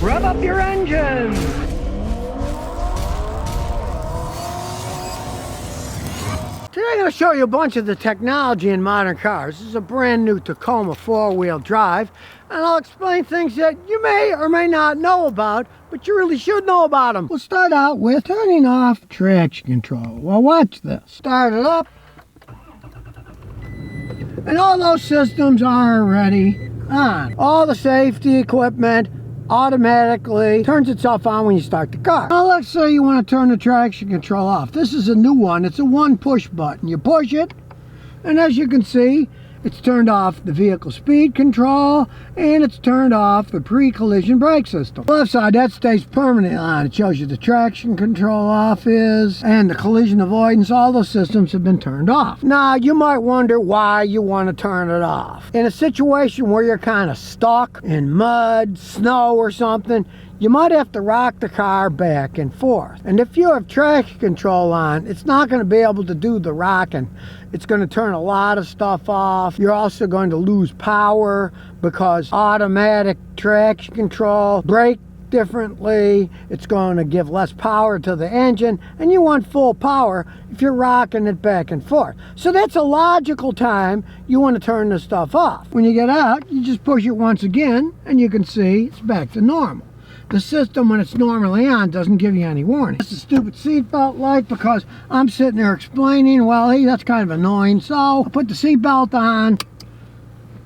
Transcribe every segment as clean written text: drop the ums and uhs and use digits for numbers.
Rev up your engines! Today I'm going to show you a bunch of the technology in modern cars. This is a brand new Tacoma four-wheel drive, and I'll explain things that you may or may not know about, but you really should know about them. We'll start out with turning off traction control. Well, watch this. Start it up, and all those systems are already on. All the safety equipment automatically turns itself on when you start the car. Now let's say you want to turn the traction control off. This is a new one. It's a one push button. You push it, and as you can see, it's turned off the vehicle speed control, and it's turned off the pre-collision brake system. The left side, that stays permanently on. It shows you the traction control off is, and the collision avoidance. All those systems have been turned off. Now, you might wonder why you want to turn it off. In a situation where you're kind of stuck in mud, snow, or something, you might have to rock the car back and forth. And if you have traction control on, it's not going to be able to do the rocking. It's going to turn a lot of stuff off. You're also going to lose power because automatic traction control brake differently. It's going to give less power to the engine, and you want full power if you're rocking it back and forth. So that's a logical time you want to turn this stuff off. When you get out, you just push it once again, and you can see it's back to normal. The system, when it's normally on, doesn't give you any warning. It's a stupid seatbelt light because I'm sitting there explaining, well, hey, that's kind of annoying. So I'll put the seatbelt on.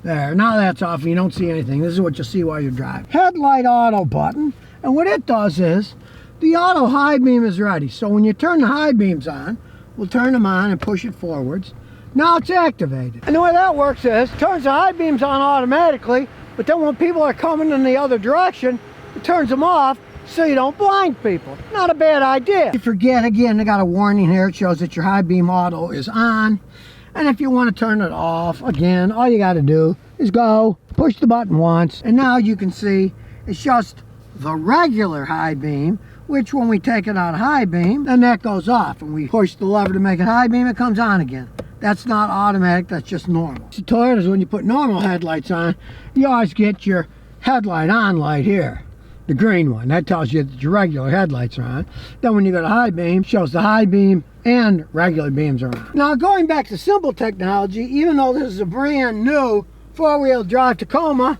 There, now that's off and you don't see anything. This is what you'll see while you're driving. Headlight auto button, and what it does is, the auto high beam is ready. So when you turn the high beams on, we'll turn them on and push it forwards. Now it's activated. And the way that works is, it turns the high beams on automatically, but then when people are coming in the other direction, it turns them off so you don't blind people. Not a bad idea. If you forget, again, they got a warning here. It shows that your high beam auto is on. And if you want to turn it off, again, all you got to do is go, push the button once, and now you can see it's just the regular high beam, which when we take it out of high beam, then that goes off. And we push the lever to make it high beam, it comes on again. That's not automatic, that's just normal. So Toyotas, when you put normal headlights on, you always get your headlight on light here. The green one, that tells you that your regular headlights are on. Then when you go to high beam, shows the high beam and regular beams are on. Now going back to simple technology, even though this is a brand new four-wheel drive Tacoma,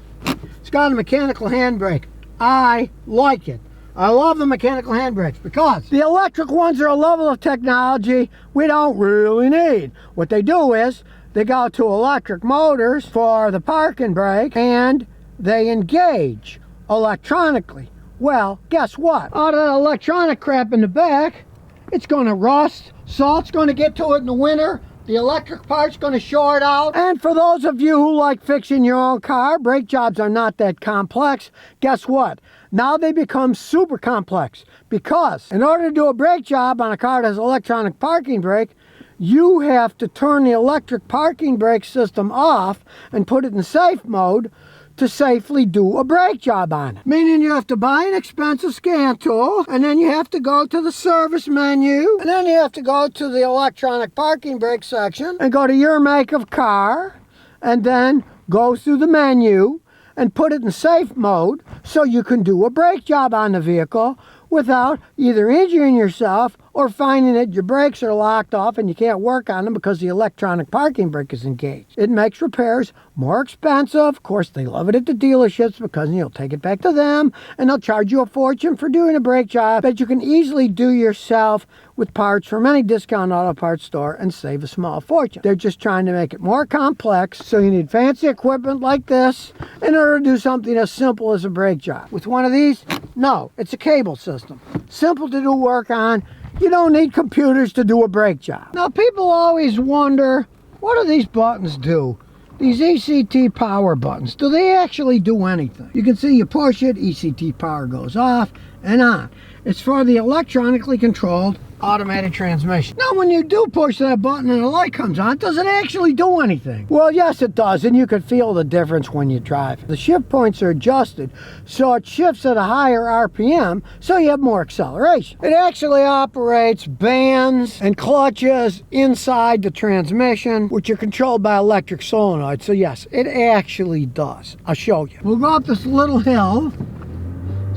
it's got a mechanical handbrake. I like it. I love the mechanical handbrakes because the electric ones are a level of technology we don't really need. What they do is they go to electric motors for the parking brake and they engage electronically. Well, guess what? All that electronic crap in the back, it's going to rust. Salt's going to get to it in the winter. The electric part's going to short out. And for those of you who like fixing your own car, brake jobs are not that complex. Guess what? Now they become super complex because in order to do a brake job on a car that has electronic parking brake, you have to turn the electric parking brake system off and put it in safe mode to safely do a brake job on it. Meaning you have to buy an expensive scan tool, and then you have to go to the service menu, and then you have to go to the electronic parking brake section, and go to your make of car, and then go through the menu, and put it in safe mode, so you can do a brake job on the vehicle without either injuring yourself or finding that your brakes are locked off and you can't work on them because the electronic parking brake is engaged. It makes repairs more expensive. Of course, they love it at the dealerships because you'll take it back to them and they'll charge you a fortune for doing a brake job that you can easily do yourself with parts from any discount auto parts store and save a small fortune. They're just trying to make it more complex, so you need fancy equipment like this in order to do something as simple as a brake job. With one of these, no, it's a cable system. Simple to do work on. You don't need computers to do a brake job. Now people always wonder, what do these buttons do? These ECT power buttons, do they actually do anything? You can see you push it, ECT power goes off and on. It's for the electronically controlled automatic transmission. Now when you do push that button and the light comes on, does it actually do anything? Well, yes it does, and you can feel the difference when you drive. The shift points are adjusted so it shifts at a higher RPM, so you have more acceleration. It actually operates bands and clutches inside the transmission, which are controlled by electric solenoids. So yes, it actually does. I'll show you. We'll go up this little hill.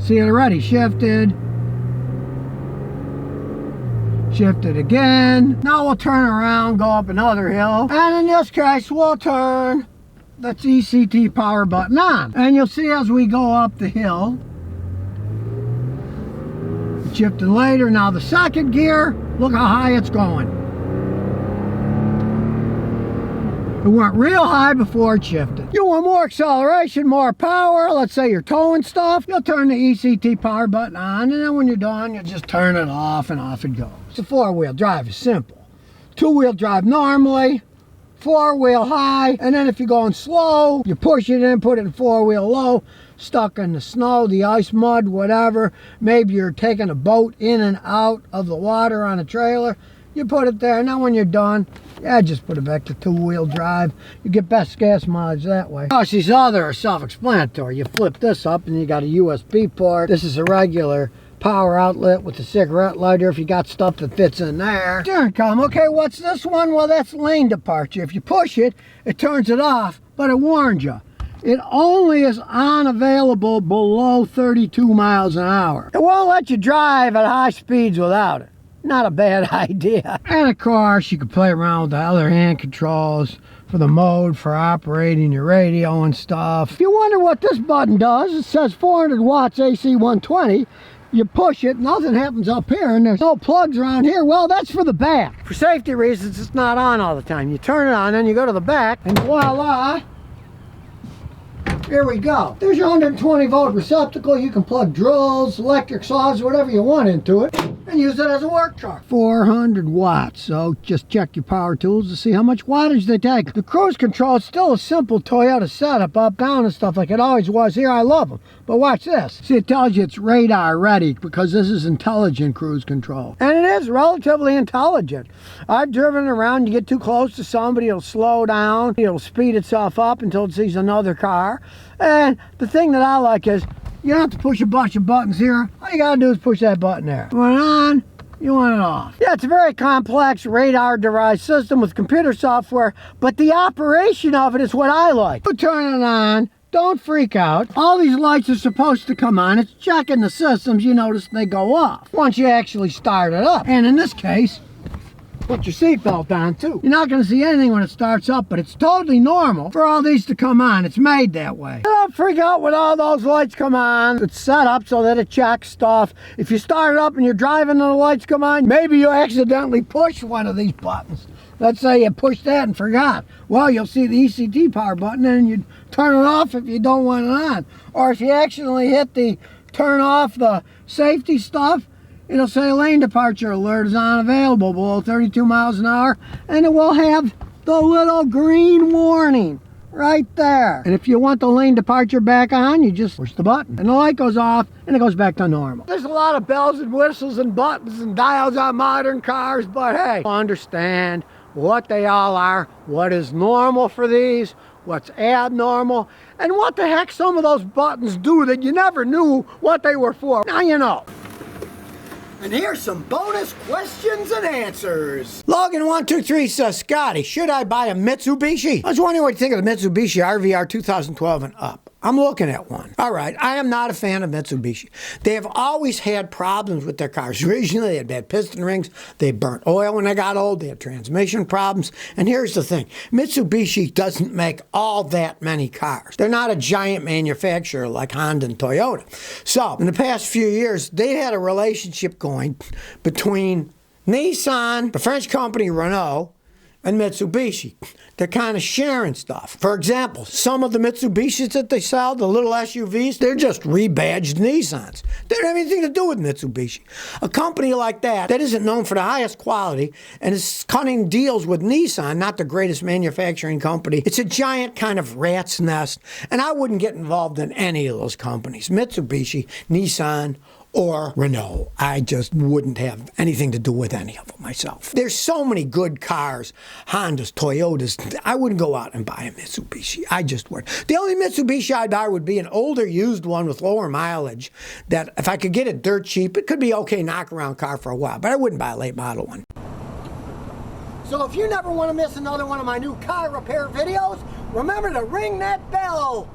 See it already, shifted. Shifted again. Now we'll turn around, go up another hill. And in this case, we'll turn the ECT power button on. And you'll see as we go up the hill, shifting later. Now the second gear, look how high it's going. It went real high before it shifted. You want more acceleration, more power, let's say you're towing stuff, you'll turn the ECT power button on, and then when you're done, you just turn it off and off it goes. The four-wheel drive is simple. Two-wheel drive normally, four-wheel high, and then if you're going slow, you push it in, put it in four-wheel low, stuck in the snow, the ice, mud, whatever. Maybe you're taking a boat in and out of the water on a trailer. You put it there, and then when you're done, yeah, just put it back to two-wheel drive. You get best gas mileage that way. Of course, these other are self-explanatory. You flip this up, and you got a USB port. This is a regular power outlet with a cigarette lighter if you got stuff that fits in there. Steering column. Okay, what's this one? Well, that's lane departure. If you push it, it turns it off, but it warns you. It only is unavailable below 32 miles an hour. It won't let you drive at high speeds without it. Not a bad idea. And of course, you can play around with the other hand controls for the mode for operating your radio and stuff. If you wonder what this button does, it says 400 watts AC 120. You push it, nothing happens up here, and there's no plugs around here. Well, that's for the back. For safety reasons, it's not on all the time. You turn it on, then you go to the back, and voila, here we go. There's your 120 volt receptacle. You can plug drills, electric saws, whatever you want into it, and use it as a work truck. 400 watts, so just check your power tools to see how much wattage they take. The cruise control is still a simple Toyota setup, up, down, and stuff like it always was here. I love them. But watch this. See, it tells you it's radar ready because this is intelligent cruise control. And it is relatively intelligent. I've driven around, you get too close to somebody, it'll slow down, it'll speed itself up until it sees another car. And the thing that I like is, you don't have to push a bunch of buttons here. All you gotta do is push that button there. You want it on, you want it off. Yeah, it's a very complex radar-derived system with computer software, but the operation of it is what I like. You turn it on, don't freak out. All these lights are supposed to come on. It's checking the systems, you notice they go off once you actually start it up. And in this case, put your seatbelt on too. You're not going to see anything when it starts up, but it's totally normal for all these to come on. It's made that way. Don't freak out when all those lights come on. It's set up so that it checks stuff. If you start it up and you're driving and the lights come on, maybe you accidentally push one of these buttons. Let's say you pushed that and forgot. Well, you'll see the ECT power button and you turn it off if you don't want it on. Or if you accidentally hit the turn off the safety stuff, it'll say lane departure alert is unavailable below 32 miles an hour, and it will have the little green warning right there. And if you want the lane departure back on, you just push the button and the light goes off and it goes back to normal. There's a lot of bells and whistles and buttons and dials on modern cars, but hey, understand what they all are, what is normal for these, what's abnormal, and what the heck some of those buttons do that you never knew what they were for. Now you know. And here's some bonus questions and answers. Logan123 says, Scotty, should I buy a Mitsubishi? I was wondering what you think of the Mitsubishi RVR 2012 and up. I'm looking at one. All right, I am not a fan of Mitsubishi. They have always had problems with their cars. Originally, they had bad piston rings. They burnt oil when they got old. They had transmission problems. And here's the thing. Mitsubishi doesn't make all that many cars. They're not a giant manufacturer like Honda and Toyota. So, in the past few years, they had a relationship going between Nissan, the French company Renault, and Mitsubishi. They're kind of sharing stuff. For example, some of the Mitsubishis that they sell, the little SUVs, they're just rebadged Nissans. They don't have anything to do with Mitsubishi. A company like that isn't known for the highest quality and is cutting deals with Nissan, not the greatest manufacturing company. It's a giant kind of rat's nest, and I wouldn't get involved in any of those companies. Mitsubishi, Nissan, or Renault. I just wouldn't have anything to do with any of them myself. There's so many good cars, Hondas, Toyotas. I wouldn't go out and buy a Mitsubishi. I just wouldn't. The only Mitsubishi I'd buy would be an older used one with lower mileage that if I could get it dirt cheap, it could be okay knock-around car for a while, but I wouldn't buy a late model one. So if you never want to miss another one of my new car repair videos, remember to ring that bell.